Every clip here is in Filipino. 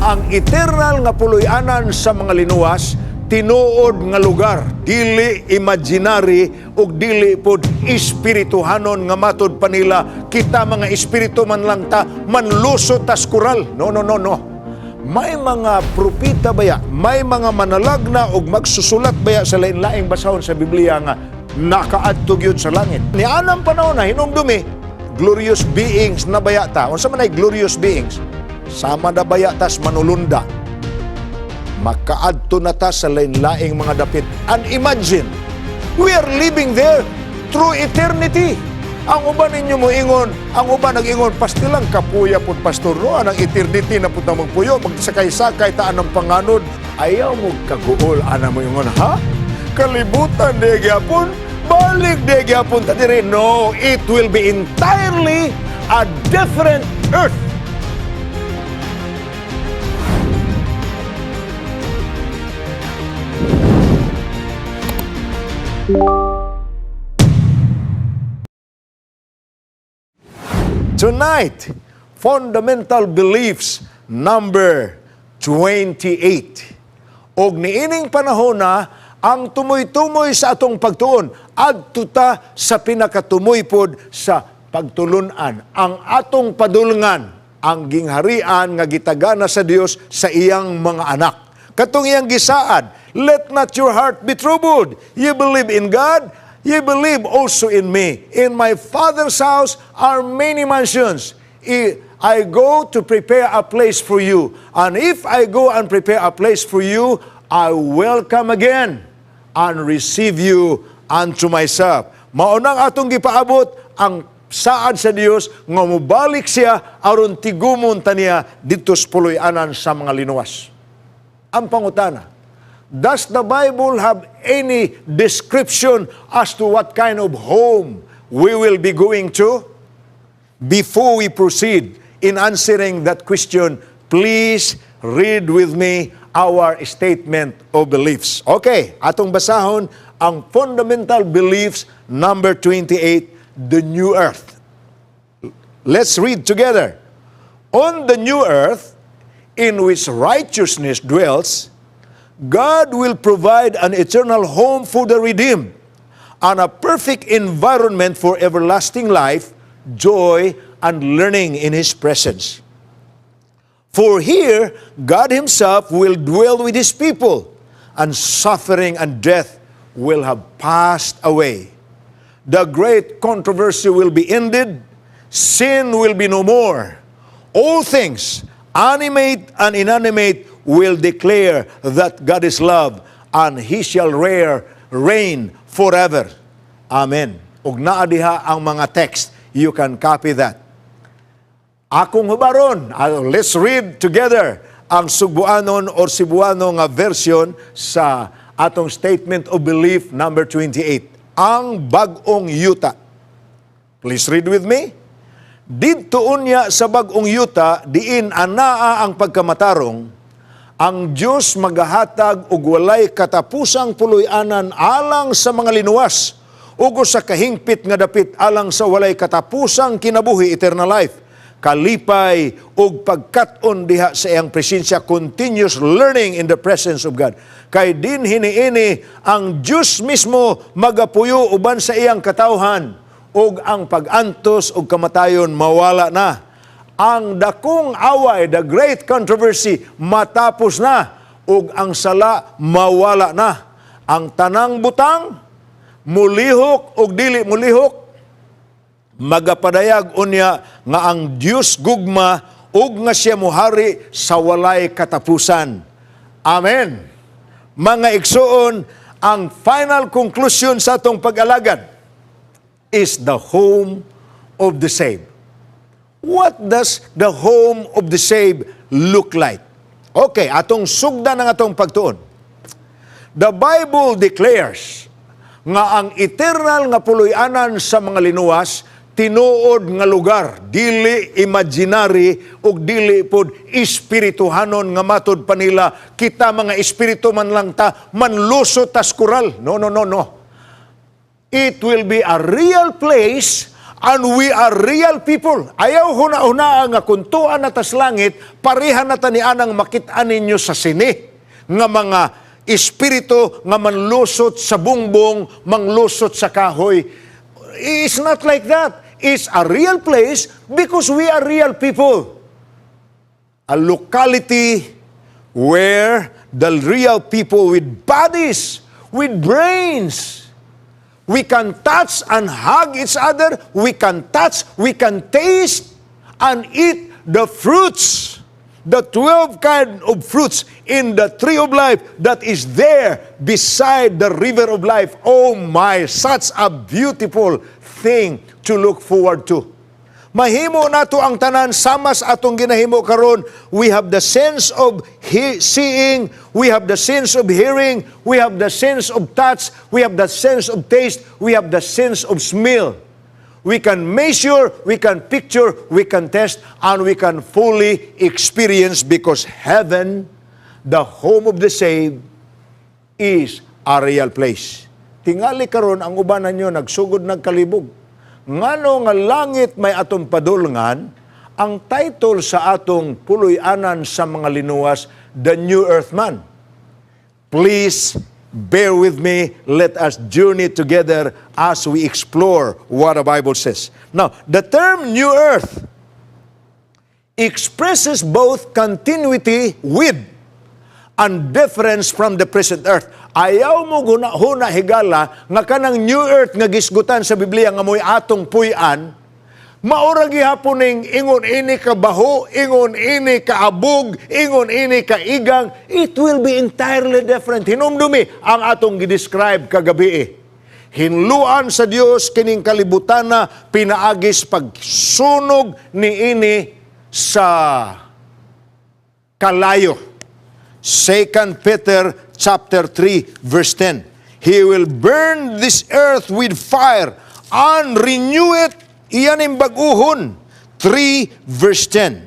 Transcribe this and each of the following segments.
ang eternal nga puloy-anan sa mga linuwas, tinuod nga lugar, dili imaginary ug dili pod espirituhanon nga matud pa nila kita mga espiritu man lang ta manlusot tas kural. No. May mga propeta baya, may mga manalagna ug magsusulat baya sa lain-laing basahon sa Biblia nga nakaadtog yun sa langit. Ni anang panahon na hinumdumi, glorious beings na baya ta. Unsa man ay glorious beings? Sama na baya tas manulunda. Makaadto na ta sa lain-laing mga dapit. And imagine, we are living there through eternity. Ang uban ninyo mo ingon, ang uban nag-ingon, pastilang kapuya po pastor, no? Anang eternity na po na magpuyo, magsakay-sakay taan ng panganod. Ayaw mo kaguol, ana mo ingon, ha? Kalibutan, de gyapon, balik de gyapon ta dire. No, it will be entirely a different earth. Tonight, fundamental beliefs number 28. Og niining panahon na ang tumoy-tumoy sa atong pagtuon adto ta sa pinakatumoy pod sa pagtulunan, ang atong padulngan, ang gingharian nga gitagana sa Dios sa iyang mga anak. Katong iyang gisaad, let not your heart be troubled. You believe in God, you believe also in me. In my Father's house are many mansions. I go to prepare a place for you. And if I go and prepare a place for you, I will come again and receive you unto myself. Maunang atong gipaabot ang saad sa Dios nga mubalik siya aron tigumon ta niya dito sa puloy-anan sa mga linuwas. Ang pangutana, does the Bible have any description as to what kind of home we will be going to? Before we proceed in answering that question, please read with me our statement of beliefs. Okay, atong basahon ang fundamental beliefs number 28, the new earth. Let's read together. On the new earth, in which righteousness dwells, God will provide an eternal home for the redeemed and a perfect environment for everlasting life, joy, and learning in His presence. For here, God Himself will dwell with His people, and suffering and death will have passed away. The great controversy will be ended, sin will be no more. All things, animate and inanimate, will declare that God is love, and He shall reign forever. Amen. Ug naa diha ang mga text, you can copy that. Akong hubaron, let's read together ang Subuanon or Cebuano nga version sa atong statement of belief number 28. Ang bag-ong yuta. Please read with me. Didto unya sa bag-ong yuta, diin anaa ang pagkamatarong, ang Diyos magahatag og walay katapusang puloy-anan alang sa mga linuwas, ug sa kahingpit nga dapit alang sa walay katapusang kinabuhi, eternal life, kalipay ug pagkat-on diha sa iyang presensya, continuous learning in the presence of God. Kay din hiniini ang Diyos mismo magapuyo uban sa iyang katawhan, ug ang pag-antos ug kamatayon mawala na. Ang dakong away, the great controversy, matapos na, ug ang sala mawala na. Ang tanang butang, mulihok ug dili mulihok, magapadayag unya nga ang Dios gugma ug nga siya muhari sa walay katapusan. Amen. Mga igsoon, ang final conclusion sa atong pag-alagad is the home of the saved. What does the home of the saved look like? Okay, atong sugda ng atong pagtuon. The Bible declares nga ang eternal nga puloy-anan sa mga linuwas, tinuod nga lugar, dili imaginary ug dili pod espirituhanon nga matud pa nila kita mga espiritu man lang ta manlusot tas kural. No. It will be a real place, And we are real people. Ayaw huna-huna nga kuntuan na tas langit, pareha na tanianang makita ninyo sa sini. Nga mga espiritu nga manlusot sa bungbong, manglusot sa kahoy. It's not like that. It's a real place because we are real people. A locality where the real people with bodies, with brains, we can touch and hug each other. We can touch, we can taste and eat the fruits. The 12 kind of fruits in the tree of life that is there beside the river of life. Oh my, such a beautiful thing to look forward to. Mahimo nato ang tanan sama sa atong ginahimo karon. We have the sense of seeing, we have the sense of hearing, we have the sense of touch, we have the sense of taste, we have the sense of smell. We can measure, we can picture, we can test, and we can fully experience because heaven, the home of the saved, is a real place. Tingali karon ang uban ninyo nagsugod nagkalibog. Ngano nga langit may atong padulngan, ang title sa atong puloy-anan sa mga linuwas, The New Earth Man. Please bear with me. Let us journey together as we explore what the Bible says. Now, the term New Earth expresses both continuity with and difference from the present earth. Ayaw mo huna higala nga kanang new earth nga gisgutan sa Biblia nga mo'y atong puy-an, maura gihapon ning ingon ini ka baho, ingon ini ka abog, ingon ini ka igang. It will be entirely different. Hinumdumi ang atong gidescribe kagabi. Hinluan sa Dios kining kalibutan na pinaagis pagsunog ni ini sa kalayo. 2 Peter chapter 3 verse 10. He will burn this earth with fire and renew it. Iyan ang baguhon. 3 verse 10.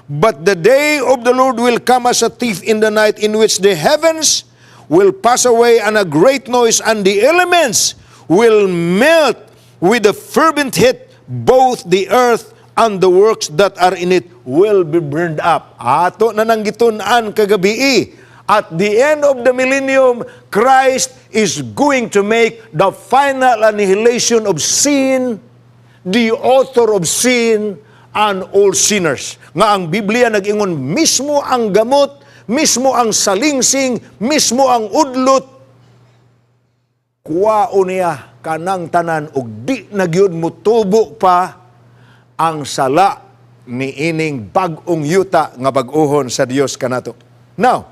But the day of the Lord will come as a thief in the night, in which the heavens will pass away and a great noise, and the elements will melt with a fervent heat. Both the earth and the works that are in it will be burned up. Ato na nang gitun-an kagabi. At the end of the millennium, Christ is going to make the final annihilation of sin, the author of sin, and all sinners. Nga ang Biblia nag-ingon, mismo ang gamot, mismo ang salingsing, mismo ang udlot, kuwao niya kanang tanan ug di nagyud mo tubo pa ang sala ni ining bag-ong yuta nga bag-ohon sa Dios kanato. Now,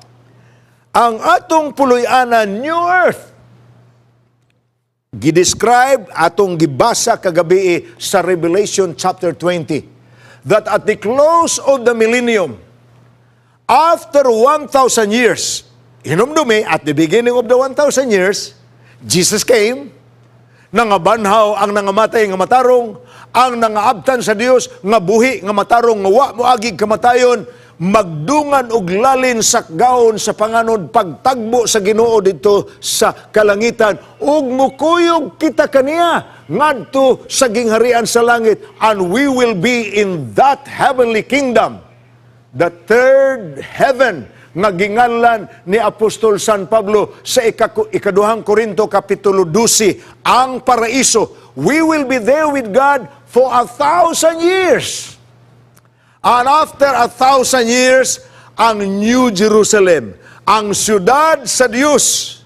ang atong puloy-anan New Earth gidescribe atong gibasa kagabi sa Revelation chapter 20 that at the close of the millennium, after 1,000 years, hinumdumi at the beginning of the 1,000 years, Jesus came, nangabanhaw ang nangamatay nga matarong, ang nangaabtan sa Dios nga buhi nga matarong nga wa moagig kamatayon, magdungan og lalin sakgaon sa panganod pagtagbo sa Ginoo dito sa kalangitan ug mukuyog kita kaniya ngadto sa gingharian sa langit, and we will be in that heavenly kingdom, the third heaven nga ginganlan ni Apostol San Pablo sa ikaduhang Korinto kapitulo 12, ang paraiso. We will be there with God for 1,000 years. And after 1,000 years, ang New Jerusalem, ang siyudad sa Dios,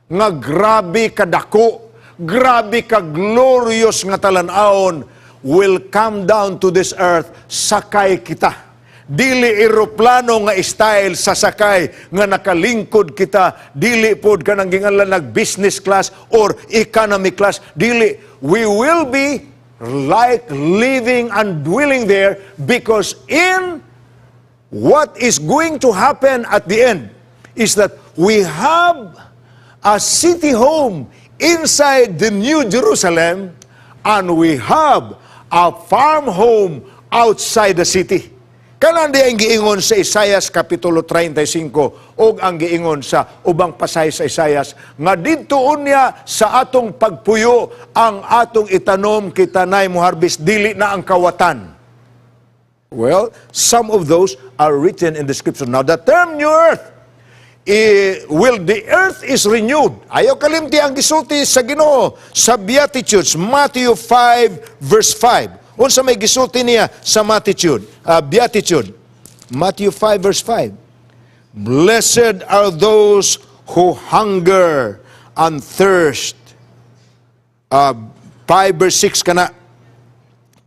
nga grabe kadako, grabe ka glorious nga talan-aon, will come down to this earth, sakay kita. Dili eroplano nga style sa sakay nga nakalingkod kita, dili pod kanang ginganlan nag business class or economy class, dili. We will be like living and dwelling there, because in what is going to happen at the end is that we have a city home inside the New Jerusalem, and we have a farm home outside the city. Kanan di ang giingon sa Isaias Kapitulo 35 o ang giingon sa ubang pasay sa Isaias, nga didtoon niya sa atong pagpuyo ang atong itanom kitanay mo harvest, dili na ang kawatan. Well, some of those are written in the scripture. Now, the term new earth, the earth is renewed. Ayaw kalimti ang gisulti sa Ginoo sa Beatitudes, Matthew 5 verse 5. Unsa may gisulti niya sa Beatitude, Matthew 5 verse 5. Blessed are those who hunger and thirst. 5 verse 6 kana,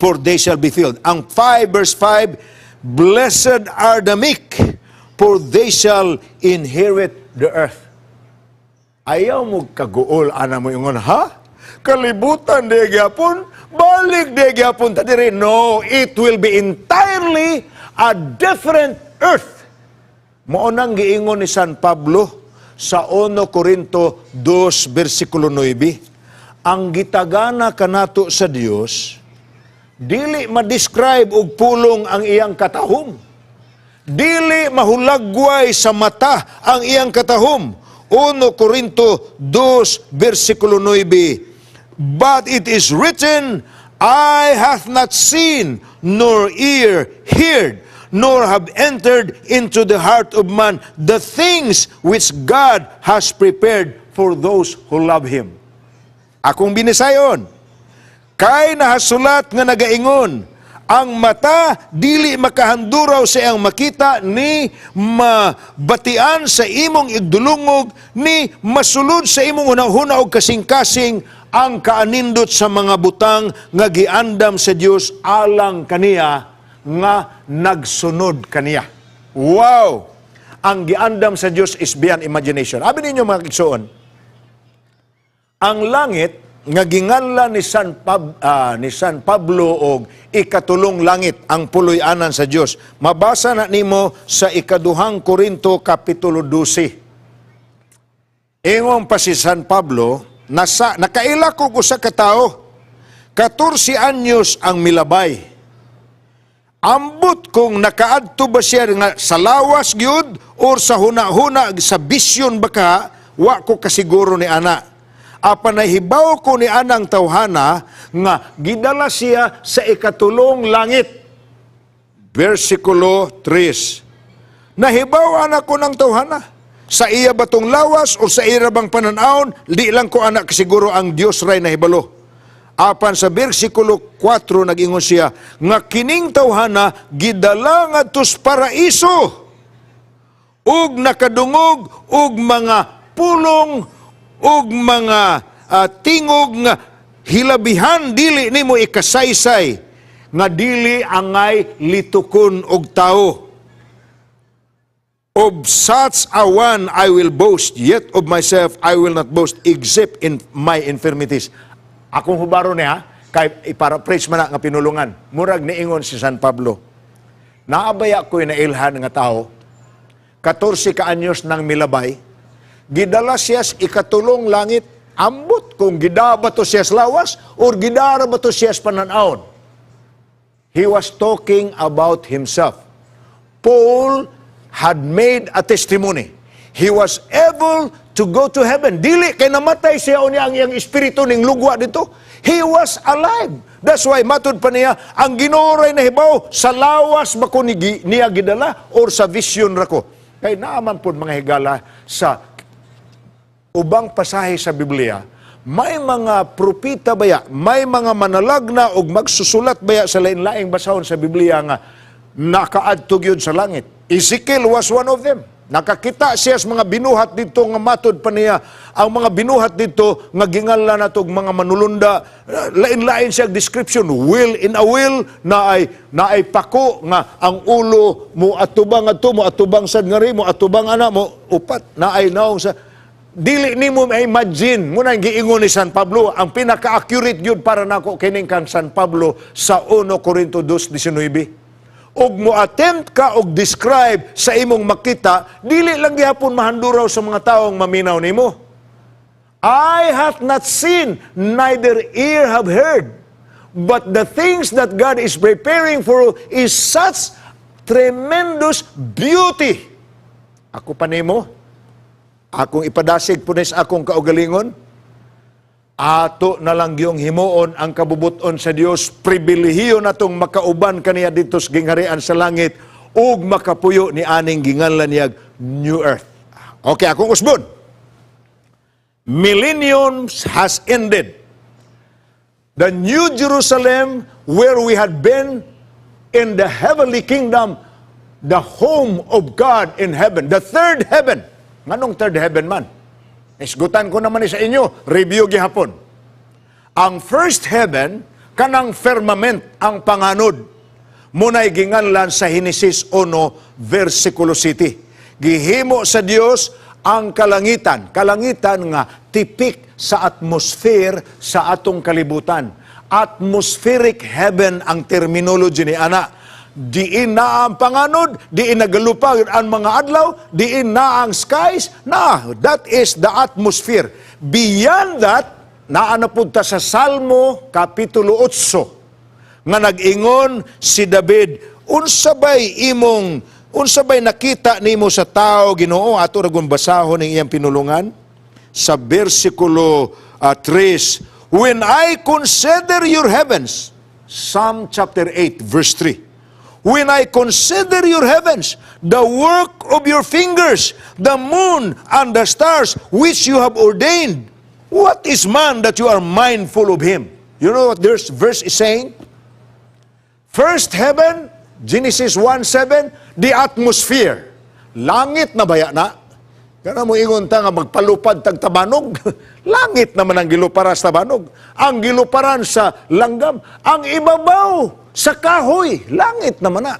for they shall be filled. Ang 5 verse 5, blessed are the meek, for they shall inherit the earth. Ayaw mo kaguol, ana mo yung ha? Kalibutan de gyapon, balik de gyapon ta diri. No, it will be entirely a different earth. Mao nang giingon ni San Pablo sa 1 Corinto 2 versikulo 9, ang gitagana kanato sa Dios dili ma-describe og pulong ang iyang katahom. Dili mahulagway sa mata ang iyang katahom. 1 Corinto 2 versikulo 9, but it is written, eye hath not seen, nor ear heard, nor have entered into the heart of man the things which God has prepared for those who love Him. Akong binisayon, kay nahasulat nga nagaingon, ang mata dili makahanduraw sa iyang makita, ni mabatian sa imong igdulungog, ni masulod sa imong hunahuna og kasing-kasing ang kaanindot sa mga butang nga giandam sa Dios alang kaniya nga nagsunod kaniya. Wow! Ang giandam sa Dios is beyond imagination. Abi ninyo mga kigsuon, ang langit nga ginganlan ni San Pablo og ikatulong langit, ang puloy-anan sa Dios. Mabasa na nimo sa 2 Korinto Kapitulo 12. Ingon pa si San Pablo, nakaila ko usa ka tawo, 14 anyos ang milabay. Ambot kung nakaadto ba siya nga sa lawas gyud or sa huna-huna sa bisyon baka, wa ko kasiguro ni ana. Apan nahibaw ko ni anang tawhana nga gidala siya sa ikatulong langit. Versikulo 3. Nahibaw anak ko ng tawhana. Sa iya batong lawas o sa iya bang pananaon, di lang ko anak siguro ang Dios ray nahibalo. Apan sa versikulo 4 nag-ingon siya, nga kining tawhana gidala ngadto sa paraiso, ug nakadungog ug mga pulong ug mga tingog nga hilabihan dili nimo ikasaysay, nga dili angay litukon og tao. Of such a one I will boast, yet of myself I will not boast, except in my infirmities. Akong hubaro niya, kay iparaphrase man na nga pinulungan. Murag niingon si San Pablo, naabaya ko'y nailhan nga tao, 14 ka anyos nang milabay, gidala siya sa ikatulong langit, ambot kung gidaba to siya sa lawas or gidara ba to siya sa pananaon. He was talking about himself. Paul had made a testimony. He was able to go to heaven. Dili kay namatay siya o niya ang iyang espiritu ning lugwa dito. He was alive. That's why matud pa niya, ang Ginoo na hibaw sa lawas ba ko niya gidala or sa vision ra ko. Kay naaman pud mga higala sa ubang pasahe sa Biblia, may mga propita baya, may mga manalagna og magsusulat baya sa lain-laing basahon sa Biblia nga nakaadtog yun sa langit. Ezekiel was one of them. Nakakita siya sa mga binuhat dito nga matod pa niya. Ang mga binuhat dito nga ginganlan nato mga manulunda, lain-lain siya description. Will in a will na ay pako nga ang ulo mo atubang ato, mo atubang sad nga ri, mo atubang ana mo upat na ay naong sa dili nimo ma-imagine mo nang giingon ni San Pablo. Ang pinaka-accurate yun para nako kining kang San Pablo sa 1 Corinto 2:19. Og mo attempt ka og describe sa imong makita, dili lang gihapon mahanduraw sa mga taong maminaw nimo. I hath not seen, neither ear have heard, but the things that God is preparing for is such tremendous beauty. Ako pa nimo, akong ipadasig punis akong kaugalingon, ato na lang yung himuon ang kabubuton sa Dios, pribilehiyo natong makauban kaniya dito sa gingharian sa langit, ug makapuyo ni aning ginganlan niyag new earth. Okay, akong usbon. Millenniums has ended. The New Jerusalem, where we had been in the heavenly kingdom, the home of God in heaven, the third heaven. Nganong third heaven man? Isgutan ko naman sa inyo, review gihapon. Ang first heaven, kanang firmament ang panganod. Muna'y ginganlan sa Genesis 1, versikulo 7. Gihimo sa Dios ang kalangitan. Kalangitan nga tipik sa atmosphere sa atong kalibutan. Atmospheric heaven ang terminology ni ana. Diin na ang panganod, diin nagalupag ang mga adlaw, diin na ang skies, that is the atmosphere. Beyond that, naanapunta sa Salmo Kapitulo 8, nga nag-ingon si David, unsabay nakita nimo sa tao, Ginoo, ato ragon basahon ng iyang pinulungan, sa versikulo 3, when I consider your heavens, Psalm chapter 8, verse 3, when I consider your heavens, the work of your fingers, the moon and the stars which you have ordained, what is man that you are mindful of him? You know what this verse is saying? First heaven, Genesis 1:7, the atmosphere. Langit na baya na? Kana mo ingon ta nga magpalupad tag tabanog. Langit naman ang gilupara sa tabanog. Ang giluparan sa langgam. Ang ibabaw sa kahoy. Langit naman na.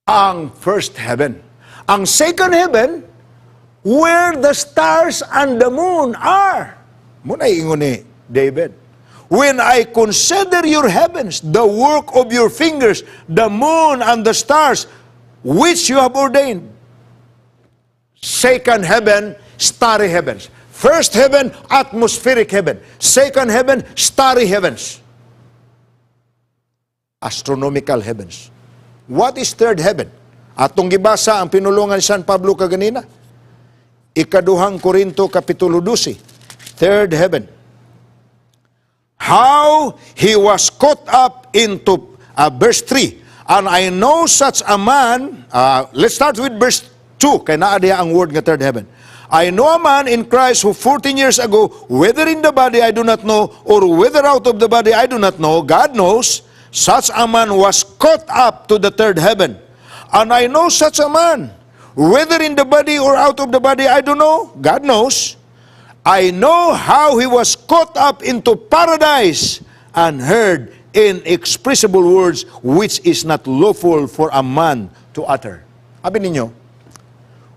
Ang first heaven. Ang second heaven, where the stars and the moon are. Muna ingon ni David. When I consider your heavens, the work of your fingers, the moon and the stars, which you have ordained. Second heaven, starry heavens. First heaven, atmospheric heaven. Second heaven, starry heavens. Astronomical heavens. What is third heaven? Atong gibasa ang pinulungan ni San Pablo kaganina. Ikaduhang Korinto Kapitulo 12. Third heaven. How he was caught up into, verse 3. And I know such a man, let's start with verse 2, kay naa diha ang word nga third heaven. I know a man in Christ who 14 years ago, whether in the body I do not know, or whether out of the body I do not know, God knows, such a man was caught up to the third heaven. And I know such a man, whether in the body or out of the body I don't know, God knows. I know how he was caught up into paradise and heard inexpressible words which is not lawful for a man to utter. Abi ninyo,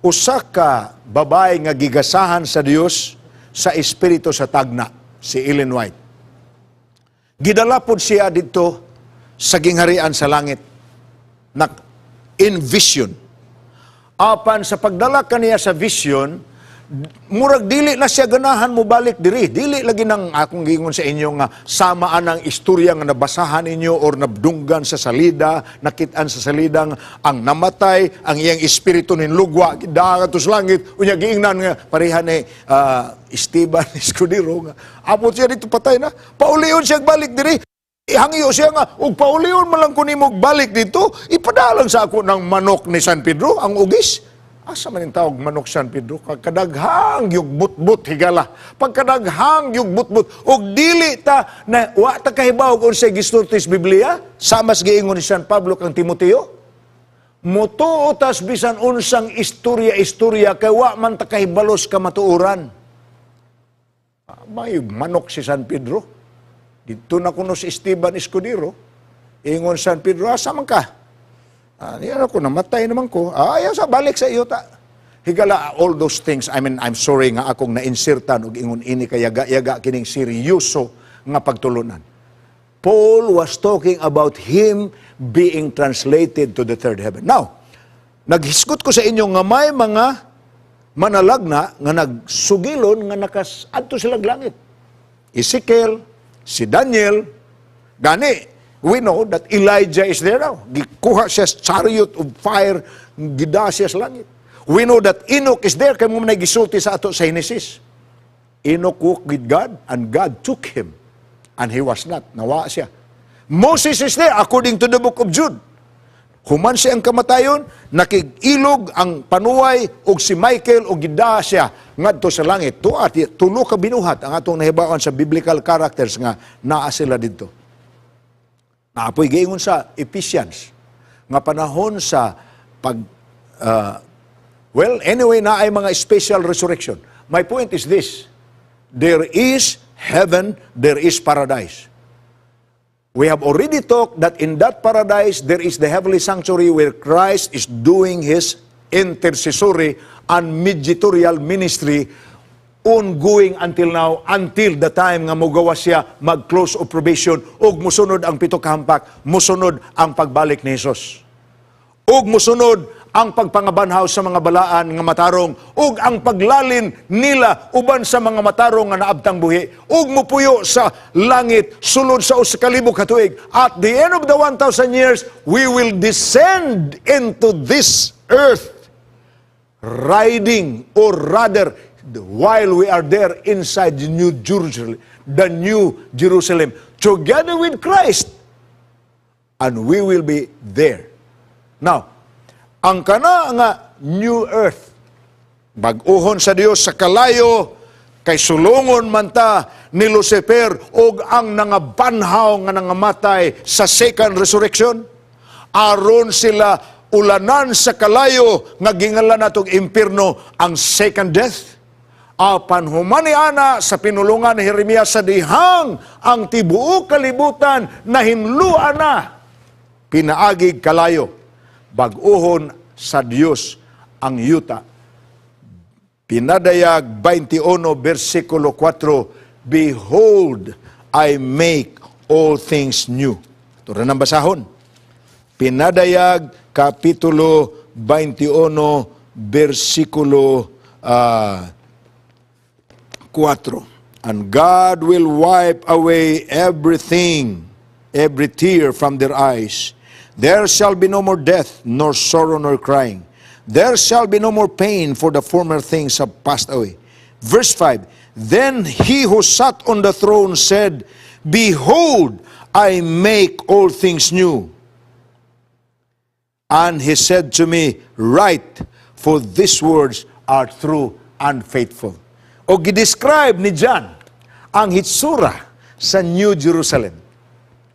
usa ka babae nga gigasahan sa Dios sa espiritu sa tagna, si Ellen White. Gidala pod siya dito sa gingharian sa langit. In vision. Apan sa pagdala kaniya sa vision, murag dili na siya ganahan mo balik diri. Dili lagi nang akong gingon sa inyo nga samaan ang istorya nga nabasahan ninyo or nabdunggan sa salida, nakitaan sa salida ang namatay, ang iyang espiritu ninlugwa, dagat sa langit, unya giingnan nga pareha ni Esteban Escudero nga. Apot siya dito patay na. Paulion siya balik diri. Ihangyo siya nga, ug paulion man lang kunin mo balik dito, ipadalang sa ako ng manok ni San Pedro, ang ugis. Asa man yung tawag manok San Pedro? Kadaghang yung butbut higala. Pagkadaghang yung butbut. O dili ta na wa ta kahibaw kung sa gisturtis Biblia, samas giingon ni San Pablo kang Timoteo. Mutuo tas bisan unsang istorya kay wa man ta kahibalos ka matuuran. May manok si San Pedro. Dito na kuno si Esteban Escudero. Ingon San Pedro, asa man ka? Yan ako, namatay naman ko. Ayaw sa balik sa iyo ta. Higala, all those things, I'm sorry nga akong na-insertan ug ingon ini kayaga-yaga kining seryoso nga pagtulunan. Paul was talking about him being translated to the third heaven. Now, naghiskot ko sa inyo nga may mga manalagna nga nagsugilon nga adto sila langit. Ezekiel, si Daniel, gani, We know that Elijah is there now. Gikuha siya sa chariot of fire, gida siya sa langit. We know that Enoch is there, kaya mo na gisulti sa ato sa Genesis. Enoch walked with God, and God took him. And he was not. Nawa siya. Moses is there, according to the book of Jude. Human siya ang kamatayon, nakig-ilog ang panuway, og si Michael, og gida siya ngadto sa langit. Tulo ka binuhat ang atong nahibawan sa biblical characters nga naa sila dito. Naapoy giingon sa Ephesians, nga panahon sa anyway, na ay mga special resurrection. My point is this, there is heaven, there is paradise. We have already talked that in that paradise, there is the heavenly sanctuary where Christ is doing His intercessory and mediatorial ministry ongoing until now, until the time nga mogawa siya mag-close of probation, ug musunod ang pito ka hampak, musunod ang pagbalik ni Jesus. Ug musunod ang pagpangabanhaw sa mga balaan nga matarong, ug ang paglalin nila uban sa mga matarong nga naabtang buhi, ug mupuyo sa langit sulod sa usakalibog ka tuig. At the end of the 1,000 years, we will descend into this earth, riding, or rather, while we are there inside the New Jerusalem, together with Christ, and we will be there. Now, ang kana nga new earth, bag-ohon sa Dios sa kalayo, kay sulungon man ta ni Lucifer og ang nangabanhaw nga nangamatay sa second resurrection, aron sila ulanan sa kalayo nga gingalan natong impierno ang second death. Apan humani ana sa pinulungan ni Jeremias sa dihang ang tibuok kalibutan na hinluan na pinaagig kalayo. Bag-ohon sa Diyos ang yuta. Pinadayag 21 versikulo 4, Behold, I make all things new. Ito rin ang basahon. Pinadayag kapitulo 21 versikulo 4. And God will wipe away everything, every tear from their eyes. There shall be no more death, nor sorrow, nor crying. There shall be no more pain, for the former things have passed away. Verse 5, Then he who sat on the throne said, Behold, I make all things new. And he said to me, Write, for these words are true and faithful. O gidescribe ni John ang hitsura sa New Jerusalem.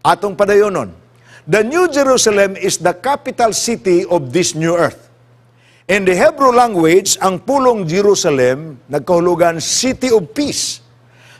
Atong padayonon, the New Jerusalem is the capital city of this new earth. In the Hebrew language, ang pulong Jerusalem, nagkahulugan City of Peace.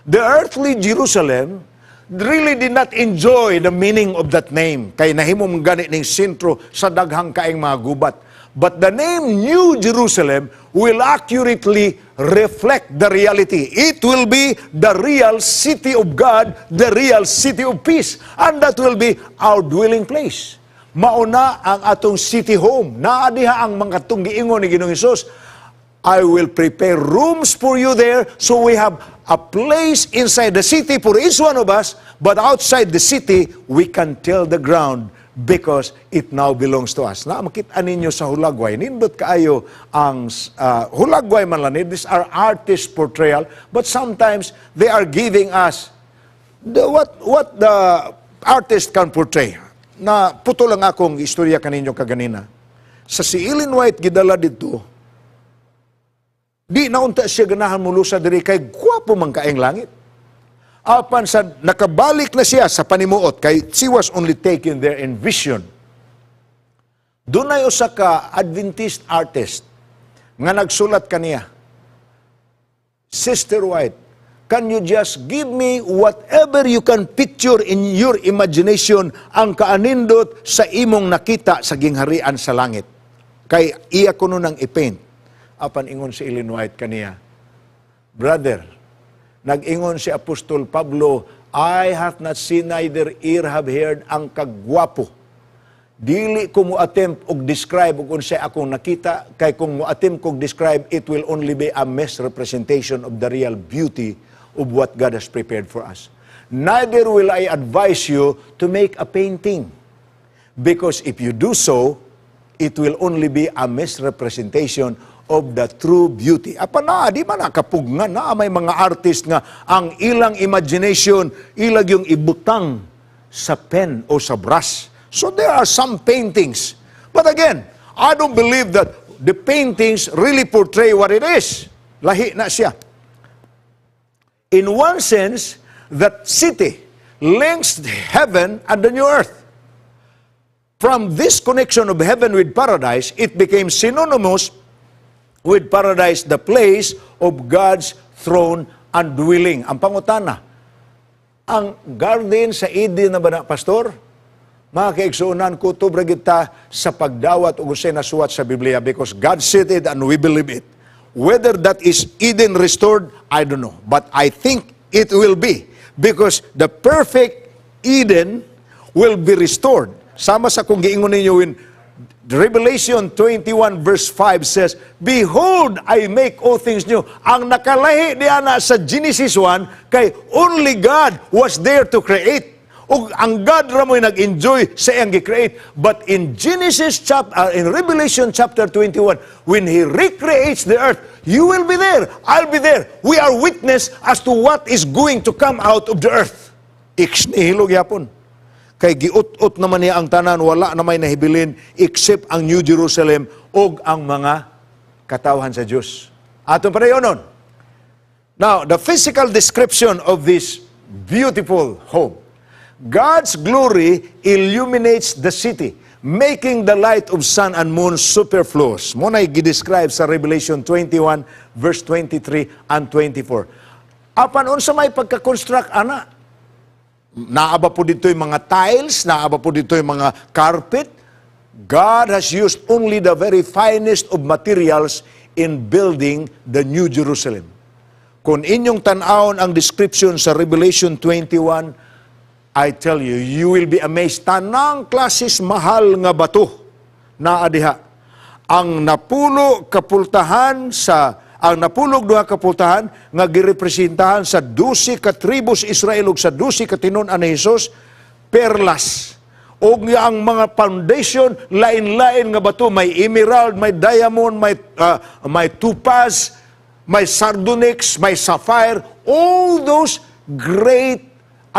The earthly Jerusalem really did not enjoy the meaning of that name, kay nahimong gani ning sentro sa daghang kaing mga gubat. But the name New Jerusalem will accurately reflect the reality. It will be the real city of God, the real city of peace. And that will be our dwelling place. Mauna ang atong city home. Naadiha ang mga tunggiingon ni Ginoong Hesus. I will prepare rooms for you there, so we have a place inside the city for each one of us, but outside the city, we can till the ground because it now belongs to us. Na makita ninyo sa Hulagway, nindot kaayo ang Hulagway man lang. These are artist portrayal, but sometimes they are giving us what the artist can portray. Na puto lang akong istorya kaninyo kaganina. Sa si Ellen White gidala dito, di naunta siya ganahan mulusa diri kay gwapo man kaayong langit. Apan sa nakabalik na siya sa panimuot kay she was only taken there in vision. Dunay usa ka Adventist artist nga nagsulat kaniya, Sister White, can you just give me whatever you can picture in your imagination ang kaanindot sa imong nakita sa gingharian sa langit? Kay iya ko nun ang ipaint. Apan ingon si Ellen White kaniya, Brother, nag-ingon si Apostol Pablo, I have not seen, neither ear have heard ang kagwapo. Dili ko mo attempt og describe og unsay akong nakita, kay kung mo attempt kog describe, it will only be a misrepresentation of the real beauty of what God has prepared for us. neither will I advise you to make a painting. Because if you do so, it will only be a misrepresentation of the true beauty. Apa na, di man nakapugnan na may mga artist nga ang ilang imagination, ilag yung ibutang sa pen o sa brush. So there are some paintings. But again, I don't believe that the paintings really portray what it is. Lahi na siya. In one sense, that city links heaven and the new earth. From this connection of heaven with paradise, it became synonymous with paradise, the place of God's throne and dwelling. Ang pangutana, ang garden sa Eden na ba na, Pastor? Mga kaigsuunan ko, tubra kita sa pagdawat o gusay na suwat sa Biblia because God said it and we believe it. Whether that is Eden restored, I don't know. But I think it will be because the perfect Eden will be restored. Sama sa kung giingon ninyo in Revelation 21 verse 5 says, Behold, I make all things new. Ang nakalahi diana sa Genesis 1, kay only God was there to create. O ang God ramoy nag-enjoy sa iyang gi-create. But in in Revelation chapter 21, when He recreates the earth, you will be there, I'll be there. We are witness as to what is going to come out of the earth. Iksnihilog yapon. Kay giut-ut naman niya ang tanan, wala na may nahibilin except ang New Jerusalem o ang mga katawhan sa Diyos. Atong padayonon. Now, the physical description of this beautiful home. God's glory illuminates the city, making the light of sun and moon superfluous. Muna'y gidescribe sa Revelation 21, verse 23 and 24. Apan unsa may pagka-construct, ana? Naaba po dito yung mga tiles, naaba po dito yung mga carpet. God has used only the very finest of materials in building the New Jerusalem. Kung inyong tanawon ang description sa Revelation 21, I tell you, you will be amazed. Tanang klasis mahal nga bato na adiha. Ang napulog duha kapultahan nga girepresentahan sa 12 ka tribus Israel ug sa 12 ka tinun-an ni Hesus, perlas. O ang mga foundation, lain-lain nga bato, may emerald, may diamond, may topaz, may sardonyx, may sapphire, all those great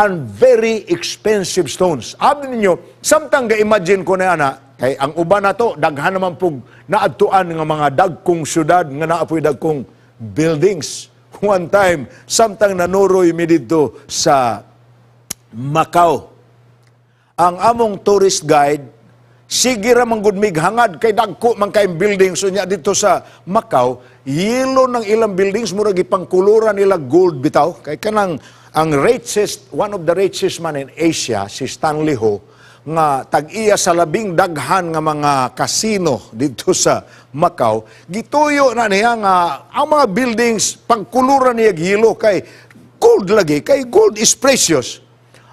and very expensive stones. Abi ninyo, samtang ga-imagine ko na ana, kay ang uban na to, daghan naman pong naadtuan nga mga dagkong syudad, nga naapoy dagkong buildings. One time, samtang nanuroy mi dito sa Macau. Ang among tourist guide, sige ra man gud mig hangad kay dagko man kay buildings unya dito sa Macau, yelo ng ilang buildings mura gipangkuluran nila gold bitaw. Kay kanang ang richest, one of the richest man in Asia, si Stanley Ho, nga tag-iya sa labing daghan nga mga casino dito sa Macau, gituyo na niya nga ang mga buildings pangkuluran niya gilo kay gold lagi, kay gold is precious.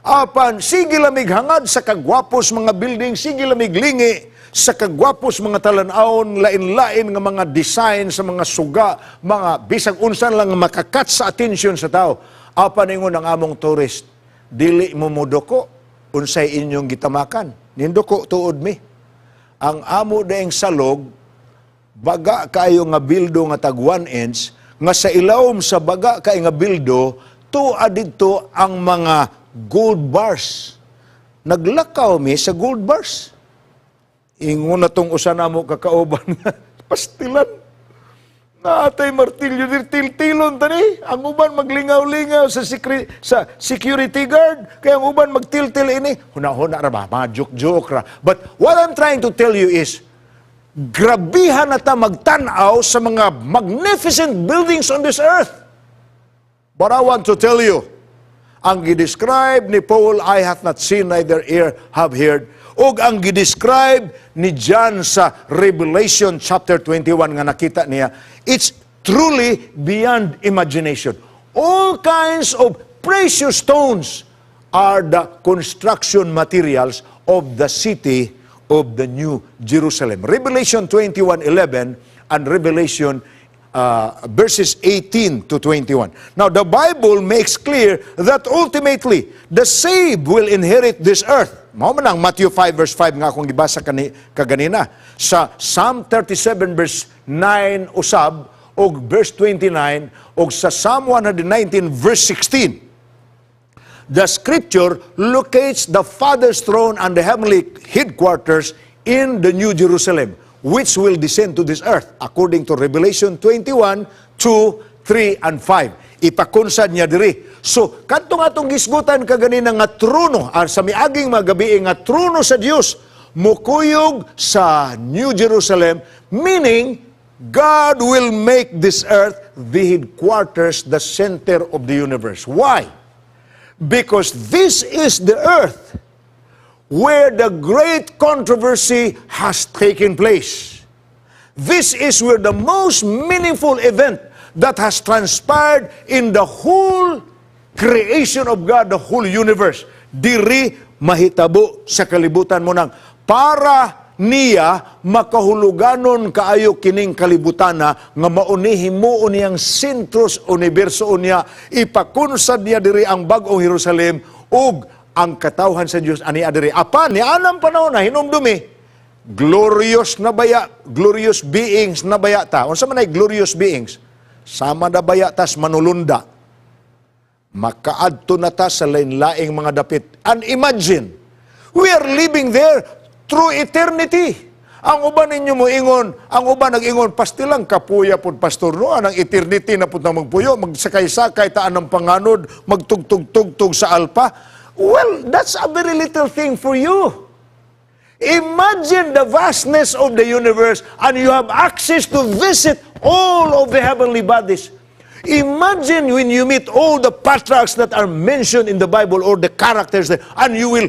Apan, sige lamig hangad sa kagwapos mga building, sige lamig lingi sa kagwapos mga talan-aon, lain-lain nga mga design sa mga suga, mga bisag unsan lang makakat sa attention sa tao. Apan ingon ang among tourist, dili mo mudoko, unsay inyong gitamakan. Nindoko tuod mi. Ang amo daing salog, baga kayo nga bildo nga tag 1 inch, nga sa ilawom sa baga kayo nga bildo, tuwa dito ang mga gold bars. Naglakaw mi sa gold bars. Ingon na tong usa namo kakauban nga, pastilan. Natay martilyo tiltilon tani. Ang uban maglingaw-lingaw sa security guard. Kaya ang uban magtiltil ini. Huna-huna ra ba? Mga joke-joke ra. But what I'm trying to tell you is, grabihan na ta magtanaw sa mga magnificent buildings on this earth. But I want to tell you, ang gidescribe ni Paul, I hath not seen, neither ear have heard, og ang gidescribe ni John sa Revelation chapter 21 nga nakita niya, it's truly beyond imagination. All kinds of precious stones are the construction materials of the city of the New Jerusalem. Revelation 21:11 and Revelation verses 18 to 21. Now, the Bible makes clear that ultimately, the saved will inherit this earth. Mao man ang Matthew 5 verse 5 nga akong gibasa kaganina. Sa Psalm 37 verse 9 usab, o verse 29, o sa Psalm 119 verse 16. The Scripture locates the Father's throne and the heavenly headquarters in the New Jerusalem, which will descend to this earth, according to Revelation 21, 2, 3, and 5. Ipakunsad niya diri. So, kadtong atong gisgutan kaganina nga trono, sa miaging magabi nga trono sa Dios, mukuyog sa New Jerusalem, meaning, God will make this earth the headquarters, the center of the universe. Why? Because this is the earth where the great controversy has taken place. This is where the most meaningful event that has transpired in the whole creation of God, the whole universe. Diri mahitabo sa kalibutan mo nang para niya makahuluganon kaayo kining kalibutana nga maunihin mo uniyang sentros universo niya, ipakunsad niya diri ang bag-ong Jerusalem ug ang katawhan sa Dios ani adiri. Apan ni anang panahon na hinumdumi, glorious beings na baya ta. Unsa man ay glorious beings? Sama na baya tas manulunda. Makaadto na ta sa lain-laing mga dapit. And imagine, we are living there through eternity. Ang uban ninyo mo ingon, ang uban nag-ingon, pastilang kapuya pod pastor no, anang eternity na pud na magpuyo, magsakay-sakay taan ng panganod, magtugtog-tugtog sa alpa. Well, that's a very little thing for you. Imagine the vastness of the universe and you have access to visit all of the heavenly bodies. Imagine when you meet all the patriarchs that are mentioned in the Bible or the characters there, and you will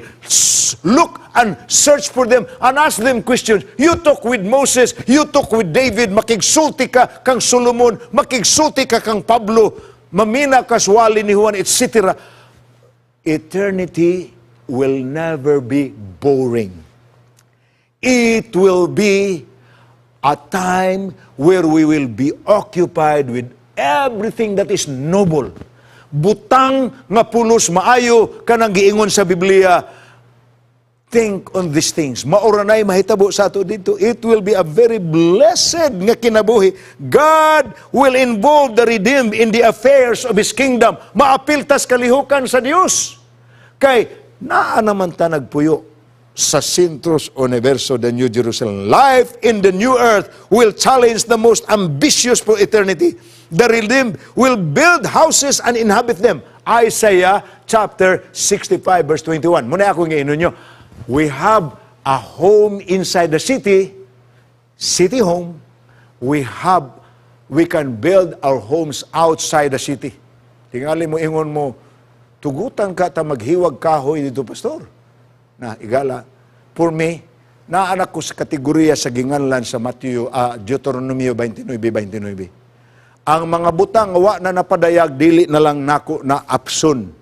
look and search for them and ask them questions. You talk with Moses, you talk with David, makigsulti ka kang Solomon, makigsulti ka kang Pablo, mamina ka swali ni Juan, etc. Eternity will never be boring. It will be a time where we will be occupied with everything that is noble. Butang nga pulos maayo kanang giingon sa Biblia. Think on these things. Mauranay mahitabo sa ato dito. It will be a very blessed nga kinabuhi. God will involve the redeemed in the affairs of His kingdom. Maapiltas kalihukan sa Dios. Kay naa naman ta nagpuyo sa Centros Universo, the New Jerusalem. Life in the new earth will challenge the most ambitious for eternity. The redeemed will build houses and inhabit them. Isaiah chapter 65 verse 21. Muna ako nga nyo. We have a home inside the city home. We can build our homes outside the city. Tingali mo, ingon mo, tugutan ka ta maghiwag kahoy dito, pastor. Na igala, for me, naanak ko sa kategorya sa ginganlan sa Deuteronomio 29:29. Ang mga butang wa na napadayag, dili na lang nako na apson.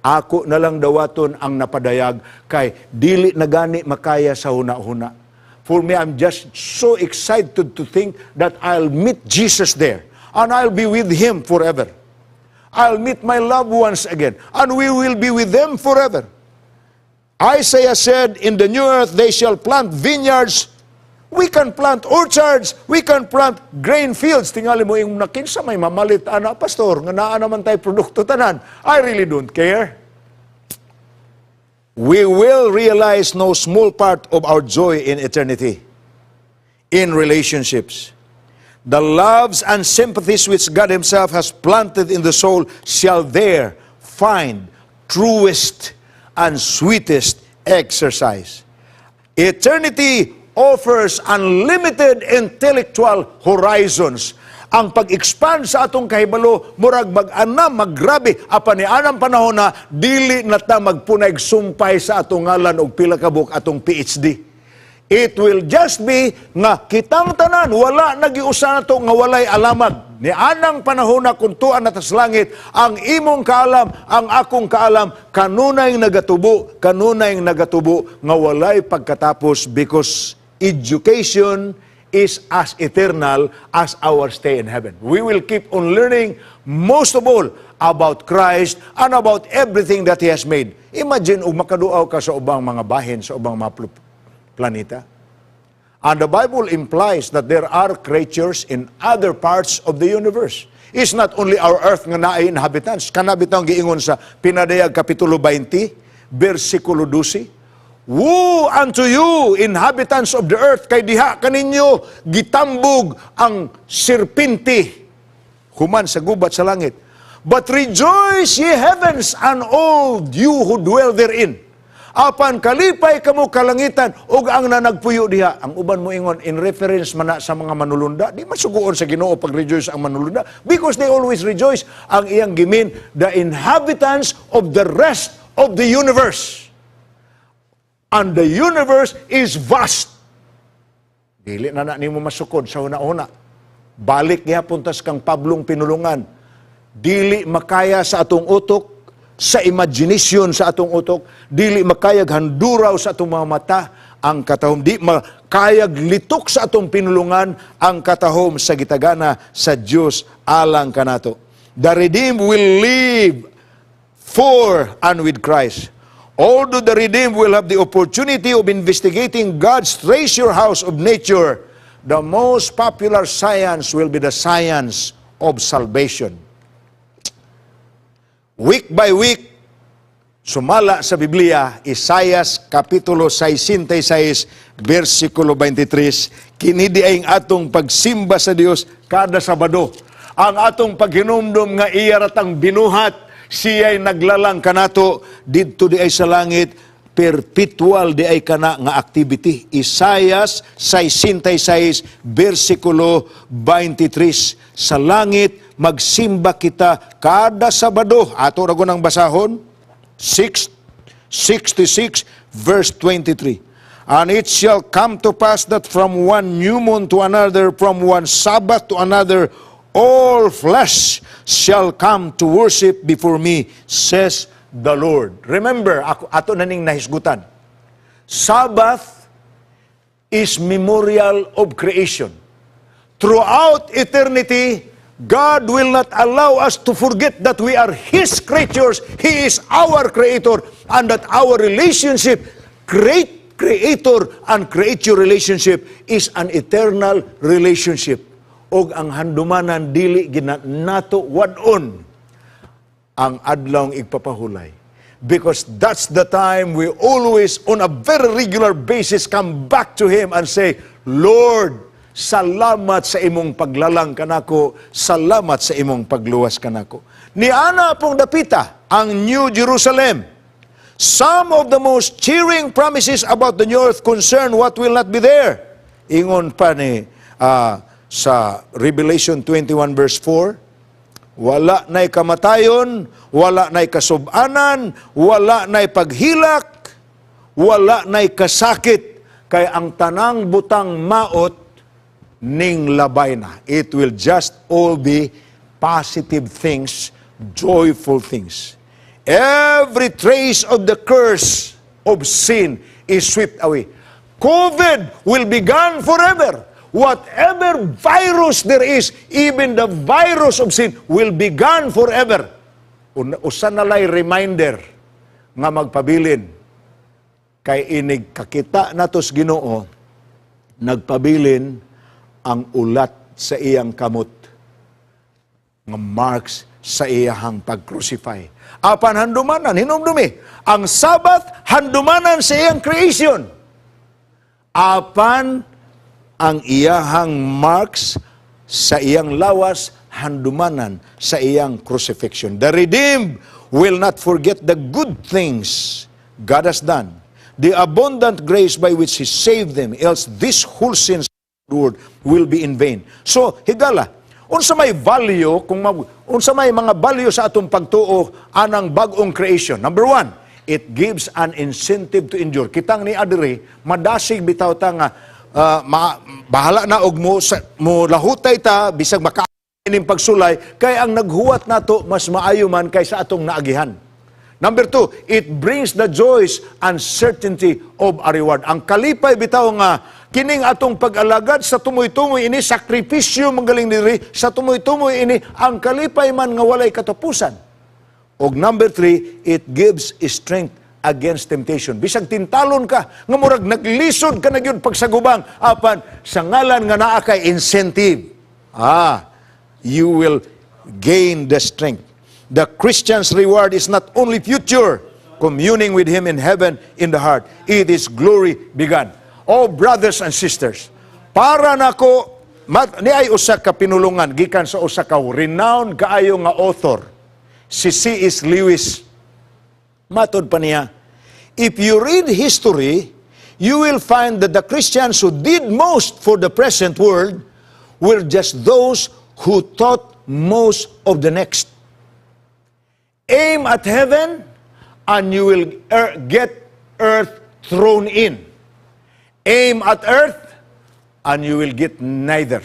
Ako na lang dawaton ang napadayag, kay dili na gani makaya sa huna-huna. For me, I'm just so excited to think that I'll meet Jesus there. And I'll be with Him forever. I'll meet my loved ones again. And we will be with them forever. Isaiah said, in the new earth they shall plant vineyards. We can plant orchards. We can plant grain fields. Tingali mo yung nakinsa may mamalit, pastor, nga naa naman tayo produkto tanan. I really don't care. We will realize no small part of our joy in eternity, in relationships. The loves and sympathies which God Himself has planted in the soul shall there find truest and sweetest exercise. Eternity offers unlimited intellectual horizons. Ang pag-expand sa atong kahibalo, murag mag-anam, maggrabe, apa ni anang panahon na, dili na ta magpunay sumpay sa atong ngalan o pila ka buok atong PhD. It will just be nga kitang tanan, wala nagiusa na to nga walay alamag. Ni anang panahon na kuntuan na tas langit, ang imong kaalam, ang akong kaalam, kanunay nagatubo nga walay pagkatapos, because education is as eternal as our stay in heaven. We will keep on learning, most of all, about Christ and about everything that He has made. Imagine, makaduaw ka sa ubang mga bahin, sa ubang mga planeta. And the Bible implies that there are creatures in other parts of the universe. It's not only our earth nga naay inhabitants. Kanabitang giingon sa Pinadayag Kapitulo 20, versikulo 12. Woe unto you, inhabitants of the earth, kay diha kaninyo gitambog ang sirpinti human sa gubat sa langit. But rejoice, ye heavens, and all you who dwell therein. Apan kalipay kamo kalangitan ug ang nanagpuyo diha. Ang uban mo ingon in reference man na sa mga manulunda, di masugoon sa Ginoo pag rejoice ang manulunda because they always rejoice. Ang iyang gimin, the inhabitants of the rest of the universe. And the universe is vast. Dili na nimo masukod sa una-una. Balik gyapon tas kang Pablong pinulungan. Dili makaya sa atong utok, sa imagination sa atong utok, dili makayag handuraw sa atong mga mata ang katahom, di makayag litok sa atong pinulungan ang katahom sa gitagana sa Dios alang kanato. The redeemed will live for and with Christ. Although the redeemed will have the opportunity of investigating God's treasure house of nature, the most popular science will be the science of salvation. Week by week, sumala sa Biblia, Isaias Kapitulo 66, versikulo 23, kinidi ay atong pagsimba sa Dios kada Sabado. Ang atong paghinumdum nga iya ratang binuhat, siya'y naglalang kanato, didto di ay sa langit, perpetual di ay kana nga activity. Isaias 66, versikulo 23, sa langit, magsimba kita kada Sabado. Ato ragon ang basahon, 66 verse 23. And it shall come to pass that from one new moon to another, from one Sabbath to another, all flesh shall come to worship before me, says the Lord. Remember, ato naning nahisgutan. Sabbath is memorial of creation. Throughout eternity, God will not allow us to forget that we are His creatures. He is our Creator. And that our relationship, great Creator and creature relationship, is an eternal relationship. Og ang handumanan dili nato wadon ang adlawng igpapahulay. Because that's the time we always, on a very regular basis, come back to Him and say, Lord, salamat sa imong paglalang kanako, salamat sa imong pagluwas kanako. Ni ana pong dapita ang New Jerusalem. Some of the most cheering promises about the new earth concern what will not be there. Ingon pa ni sa Revelation 21 verse 4, wala na'y kamatayon, wala na'y kasub-anan, wala na'y paghilak, wala na'y kasakit, kay ang tanang butang maot ning labay na. It will just all be positive things, joyful things. Every trace of the curse of sin is swept away. COVID will be gone forever. Whatever virus there is, even the virus of sin will be gone forever. Usa na lay reminder nga magpabilin. Kay inig kakita natos Ginoo, nagpabilin ang ulat sa iyang kamot, nga marks sa iyang pag-crucify. Apan handumanan, hinumdumi, ang Sabbath, handumanan sa iyang creation. Apan ang iyahang marks sa iyang lawas, handumanan sa iyang crucifixion. The redeemed will not forget the good things God has done, the abundant grace by which He saved them, else this whole sins Lord will be in vain. So, higala, unsa may value, unsa may mga value sa atong pagtuo anang bagong creation. Number one, it gives an incentive to endure. Kitang ni adiri, madasig bitaw ta nga bahala na og mo lahutay ta bisag makaining pagsulay kay ang naghuwat nato mas maayo man kaysa atong naagihan. Number two, it brings the joys and certainty of a reward. Ang kalipay bitaw nga kining atong pag-alagad sa tumoy-tumoy ini, sakripisyo magaling diri, sa tumoy-tumoy ini, ang kalipay man nga walay katapusan. O number 3, it gives strength against temptation. Bisag tintalon ka, nga murag naglisod ka na yun pagsagubang, apan sa ngalan nga naa kay incentive. You will gain the strength. The Christian's reward is not only future, communing with Him in heaven in the heart. It is glory begun. Oh, brothers and sisters, para nako, ni ay usa ka pinulungan, gikan sa usa ka renowned kaayo nga author, si C.S. Lewis. Matod pa niya, if you read history, you will find that the Christians who did most for the present world were just those who thought most of the next. Aim at heaven, and you will get earth thrown in. Aim at earth, and you will get neither.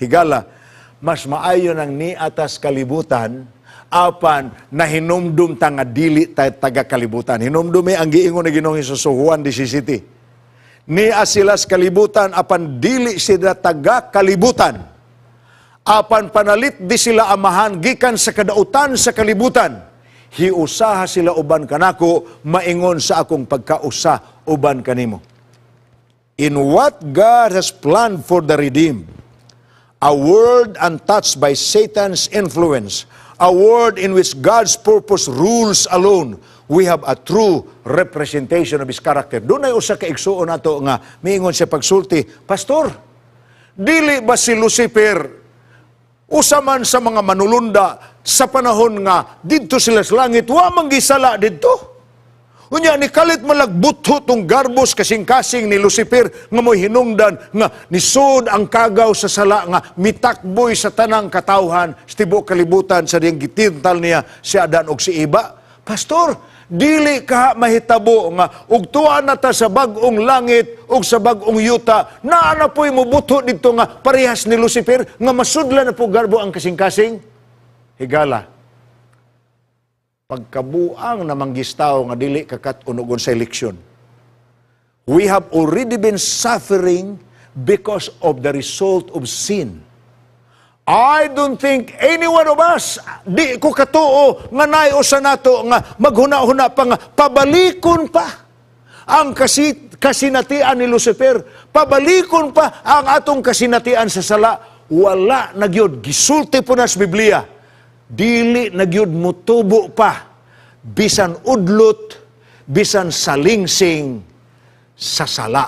Higala, mas maayo nang ni atas kalibutan, apan na hinumdum ta nga dili taga kalibutan. Hinumdum ang giingon na Ginoong Hesus sa Juan 17. Ni asilas kalibutan, apan dili sila taga kalibutan. Apan panalit di sila amahan gikan sa kadautan sa kalibutan. Hiusaha sila uban kanako, maingon sa akong pagkausa uban kanimo. In what God has planned for the redeemed, a world untouched by Satan's influence, a world in which God's purpose rules alone, we have a true representation of His character. Doon ay usa ka igsuon nato nga miingon siya pagsulti, Pastor, dili ba si Lucifer usa man sa mga manulunda sa panahon nga didto sila sa langit, wa man gisala didto? Unya ni kalit malagbutho tong garbos kasing-kasing ni Lucifer nga mo'y hinungdan nga nisod ang kagaw sa sala nga mitakboy sa tanang katawhan sa tibuok kalibutan sa diyang gitintal niya si Adan og si Eva. Pastor, dili ka mahitabo nga ug tuwa na ta sa bag-ong langit ug sa bag-ong yuta, naa na po'y mubutho dito nga parehas ni Lucifer nga masudlan na po garbo ang kasing-kasing? Higala, pagkabuang na manggistaw nga dili kakat unugon sa eleksyon. We have already been suffering because of the result of sin. I don't think any one of us, di ko katuo nga nayo sa nato nga maghuna-huna pa nga pabalikon pa ang kasinatian ni Lucifer, pabalikon pa ang atong kasinatian sa sala. Wala nagyod, gisulti po na sa Biblia, dili nagyud mutubo pa, bisan udlot, bisan salingsing sa sala.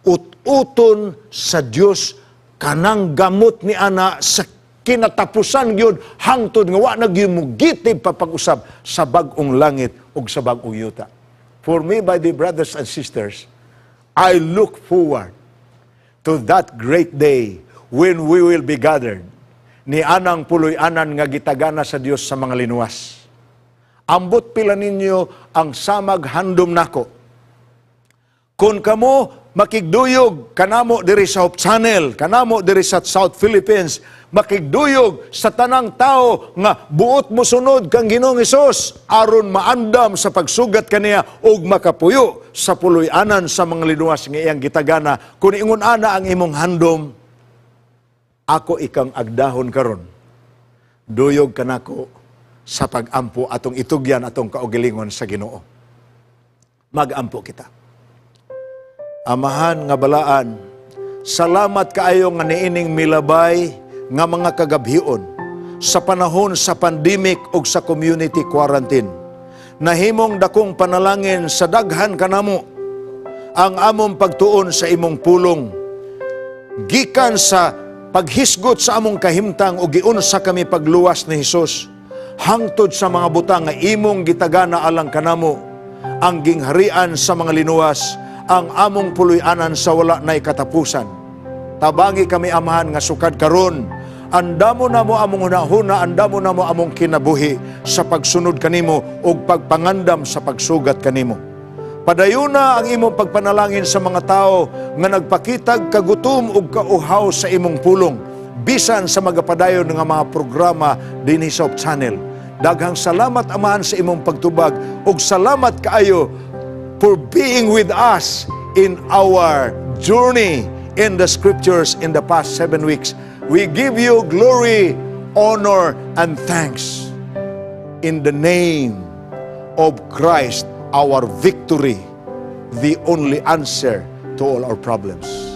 Ut-uton sa Dios kanang gamot ni ana sa kinatapusan gyud hangtod nga wa nagyumugitib pa pag-usab sa bag-ong langit ug sa bag-ong yuta. For me, by the brothers and sisters, I look forward to that great day when we will be gathered ni anang puloy-anan nga gitagana sa Dios sa mga linuwas. Ambot pila ninyo ang samag handom nako. Kung kamo makigduyog kanamo diri sa Hope Channel, kanamo diri sa South Philippines, makigduyog sa tanang tao nga buot mo sunod kang Ginoong Hesus aron maandam sa pagsugat kaniya ug makapuyo sa puloy-anan sa mga linuwas nga iyang gitagana. Kung ingon ana ang imong handom, ako ikang agdahon karon, duyog kanako sa pag-ampo atong itugyan atong kaugalingon sa Ginoo. Mag-ampo kita. Amahan nga balaan, salamat kaayo nga niining milabay nga mga kagabhion sa panahon sa pandemic ug sa community quarantine. Nahimong dakong panalangin sa daghan kanamo ang among pagtuon sa imong pulong. Gikan sa paghisgot sa among kahimtang o giunsa kami pagluwas ni Hesus, hangtod sa mga butang nga imong gitagana alang kanamo, ang gingharian sa mga linuwas, ang among puloy-anan sa wala nay katapusan. Tabangi kami amahan nga sukad karon, andamo na mo among hunahuna, andamo na mo among kinabuhi sa pagsunod kanimo ug pagpangandam sa pagsugat kanimo. Padayuna ang imong pagpanalangin sa mga tao nga nagpakitag kagutom ug kauhaw sa imong pulong, bisan sa magapadayon nga mga programa dinhi sa Hope Channel. Daghang salamat amahan sa imong pagtubag ug salamat kaayo for being with us in our journey in the scriptures in the past 7 weeks. We give you glory, honor, and thanks in the name of Christ, our victory, the only answer to all our problems.